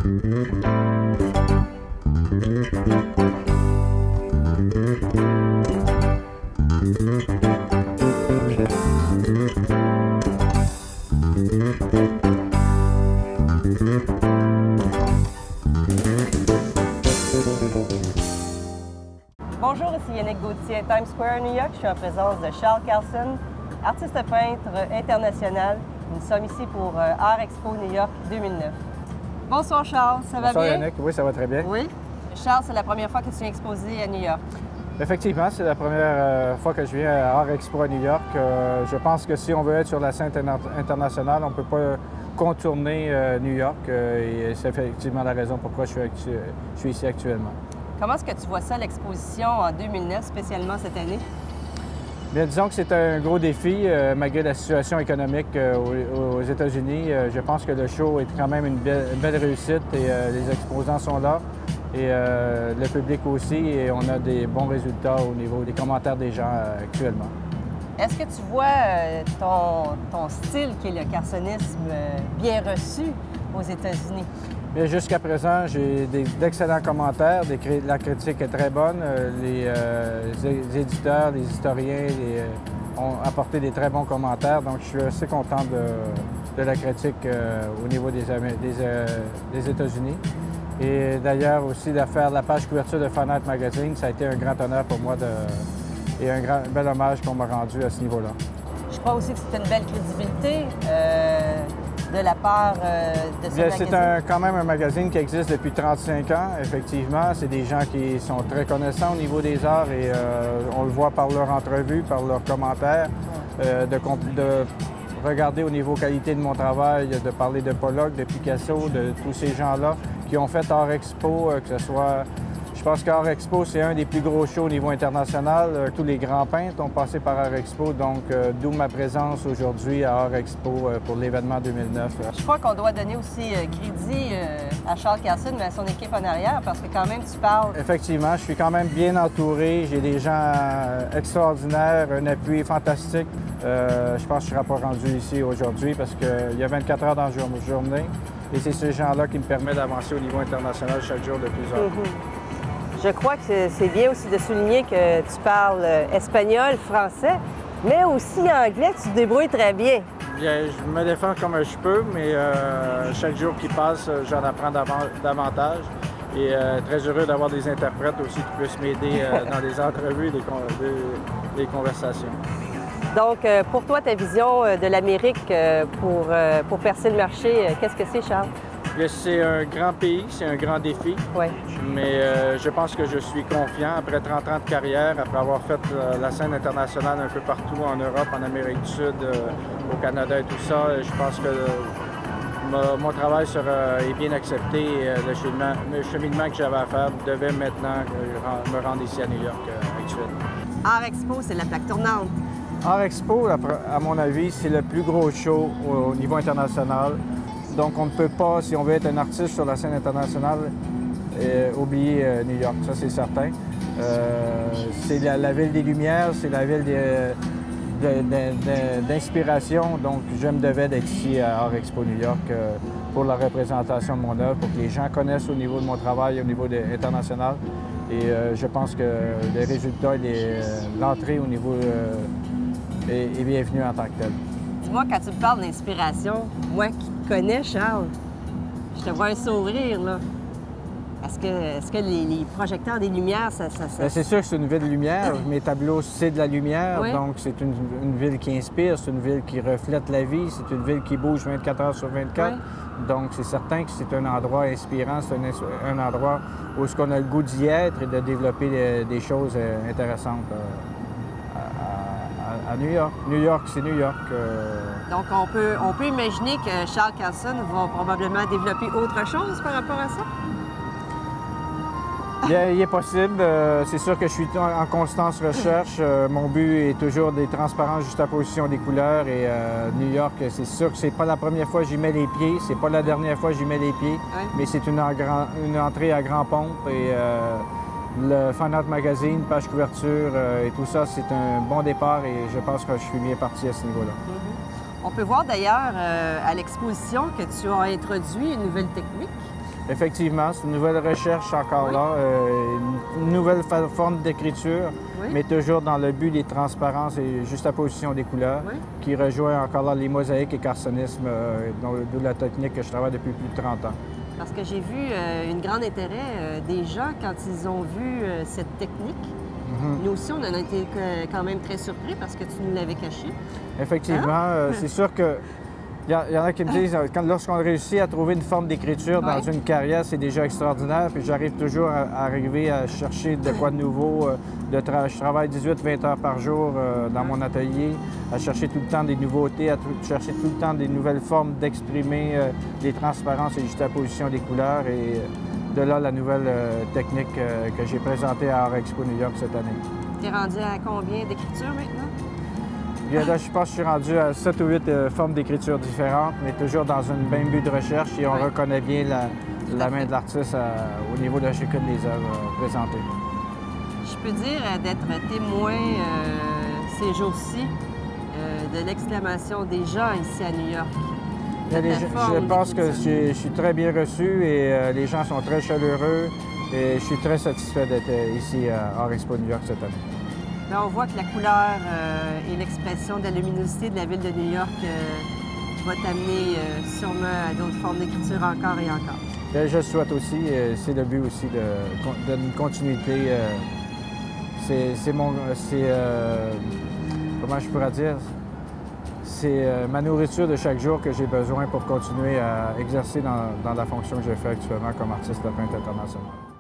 Bonjour, ici Yannick Gauthier à Times Square, New York. Je suis en présence de Charles Carlson, artiste peintre international. Nous sommes ici pour Art Expo New York 2009. Bonsoir Charles, ça va bien? Bonsoir Yannick, oui, ça va très bien. Oui. Charles, c'est la première fois que tu viens exposer à New York. Effectivement, c'est la première fois que je viens à Art Expo à New York. Je pense que si on veut être sur la scène internationale, on ne peut pas contourner New York. Et c'est effectivement la raison pourquoi je suis ici actuellement. Comment est-ce que tu vois ça, l'exposition en 2009, spécialement cette année? Bien, disons que c'est un gros défi, malgré la situation économique aux États-Unis. Je pense que le show est quand même une belle réussite et les exposants sont là. Et le public aussi, et on a des bons résultats au niveau des commentaires des gens actuellement. Est-ce que tu vois ton style, qui est le carsonisme, bien reçu aux États-Unis? Bien, jusqu'à présent, j'ai d'excellents commentaires. La critique est très bonne. Les éditeurs, les historiens ont apporté des très bons commentaires. Donc, je suis assez content de la critique au niveau des États-Unis. Et d'ailleurs aussi de faire la page couverture de Fine Art Magazine, ça a été un grand honneur pour moi et un bel hommage qu'on m'a rendu à ce niveau-là. Je crois aussi que c'est une belle crédibilité de la part de ce magazine. C'est quand même un magazine qui existe depuis 35 ans, effectivement. C'est des gens qui sont très connaissants au niveau des arts et on le voit par leurs entrevues, par leurs commentaires, de regarder au niveau qualité de mon travail, de parler de Pollock, de Picasso, de tous ces gens-là qui ont fait Art Expo, que ce soit... Je pense qu'Art Expo, c'est un des plus gros shows au niveau international. Tous les grands peintres ont passé par Art Expo, donc d'où ma présence aujourd'hui à Art Expo pour l'événement 2009. Je crois qu'on doit donner aussi crédit à Charles Carlson, mais à son équipe en arrière, parce que quand même, tu parles... Effectivement, je suis quand même bien entouré. J'ai des gens extraordinaires, un appui fantastique. Je pense que je ne serai pas rendu ici aujourd'hui parce qu'il y a 24 heures dans la journée. Et c'est ces gens-là qui me permettent d'avancer au niveau international chaque jour de plus en plus. Je crois que c'est bien aussi de souligner que tu parles espagnol, français, mais aussi anglais, tu te débrouilles très bien. Bien, je me défends comme je peux, mais chaque jour qui passe, j'en apprends davantage. Et très heureux d'avoir des interprètes aussi qui puissent m'aider dans des entrevues et des conversations. Donc, pour toi, ta vision de l'Amérique pour percer le marché, qu'est-ce que c'est, Charles? C'est un grand pays, c'est un grand défi. Oui. Mais je pense que je suis confiant. Après 30 ans de carrière, après avoir fait la scène internationale un peu partout en Europe, en Amérique du Sud, au Canada et tout ça, je pense que mon travail est bien accepté et le cheminement que j'avais à faire devait maintenant me rendre ici à New York actuellement. Art Expo, c'est la plaque tournante. Art Expo, à mon avis, c'est le plus gros show au niveau international. Donc, on ne peut pas, si on veut être un artiste sur la scène internationale, oublier New York, ça c'est certain. C'est la ville des Lumières, c'est la ville d'inspiration. Donc, je me devais d'être ici à Art Expo New York pour la représentation de mon œuvre, pour que les gens connaissent au niveau de mon travail, au niveau international. Et je pense que les résultats et l'entrée au niveau est bienvenue en tant que tel. Dis-moi, quand tu me parles d'inspiration, moi qui te connais, Charles, je te vois un sourire, là. Est-ce que les projecteurs des lumières, ça... C'est sûr que c'est une ville de lumière. Mes tableaux, c'est de la lumière. Oui. Donc, c'est une ville qui inspire, c'est une ville qui reflète la vie, c'est une ville qui bouge 24 heures sur 24. Oui. Donc, c'est certain que c'est un endroit inspirant, c'est un endroit où on a le goût d'y être et de développer des choses intéressantes à New York. New York, c'est New York. Donc, on peut imaginer que Charles Carlson va probablement développer autre chose par rapport à ça? Bien, il est possible. C'est sûr que je suis en constante recherche. Mon but est toujours des transparences, juxtaposition des couleurs. Et New York, c'est sûr que c'est pas la première fois que j'y mets les pieds. C'est pas la dernière fois que j'y mets les pieds. Oui. Mais c'est une entrée à grand pompe. Et le Fine Art Magazine, page couverture et tout ça, c'est un bon départ. Et je pense que je suis bien parti à ce niveau-là. On peut voir d'ailleurs à l'exposition que tu as introduit une nouvelle technique. Effectivement, c'est une nouvelle recherche encore Oui. là, une nouvelle forme d'écriture, Oui. mais toujours dans le but des transparences et juxtaposition des couleurs, Oui. qui rejoint encore là les mosaïques et cartonnismes, de la technique que je travaille depuis plus de 30 ans. Parce que j'ai vu un grand intérêt des gens quand ils ont vu cette technique. Nous aussi, on en a été quand même très surpris parce que tu nous l'avais caché. Effectivement, c'est sûr que il y en a qui me disent, lorsqu'on réussit à trouver une forme d'écriture dans une carrière, c'est déjà extraordinaire. Puis j'arrive toujours à arriver à chercher de quoi de nouveau. Je travaille 18-20 heures par jour dans mon atelier, à chercher tout le temps des nouveautés, à chercher tout le temps des nouvelles formes d'exprimer les transparences et juxtapositions des couleurs. Et de là, la nouvelle technique que j'ai présentée à Art Expo New York cette année. Tu es rendu à combien d'écritures maintenant? Là, je pense que je suis rendu à 7 ou 8 formes d'écriture différentes, mais toujours dans un même but de recherche et on reconnaît bien la main de l'artiste au niveau de chacune des œuvres présentées. Je peux dire d'être témoin ces jours-ci de l'exclamation des gens ici à New York. Je pense que je suis très bien reçu et les gens sont très chaleureux et je suis très satisfait d'être ici à Art Expo New York cette année. Là, on voit que la couleur et l'expression de la luminosité de la ville de New York va t'amener sûrement à d'autres formes d'écriture encore et encore. Bien, je le souhaite aussi. C'est le but aussi d'une continuité. Comment je pourrais dire? C'est ma nourriture de chaque jour que j'ai besoin pour continuer à exercer dans la fonction que je fais actuellement comme artiste de peintre international.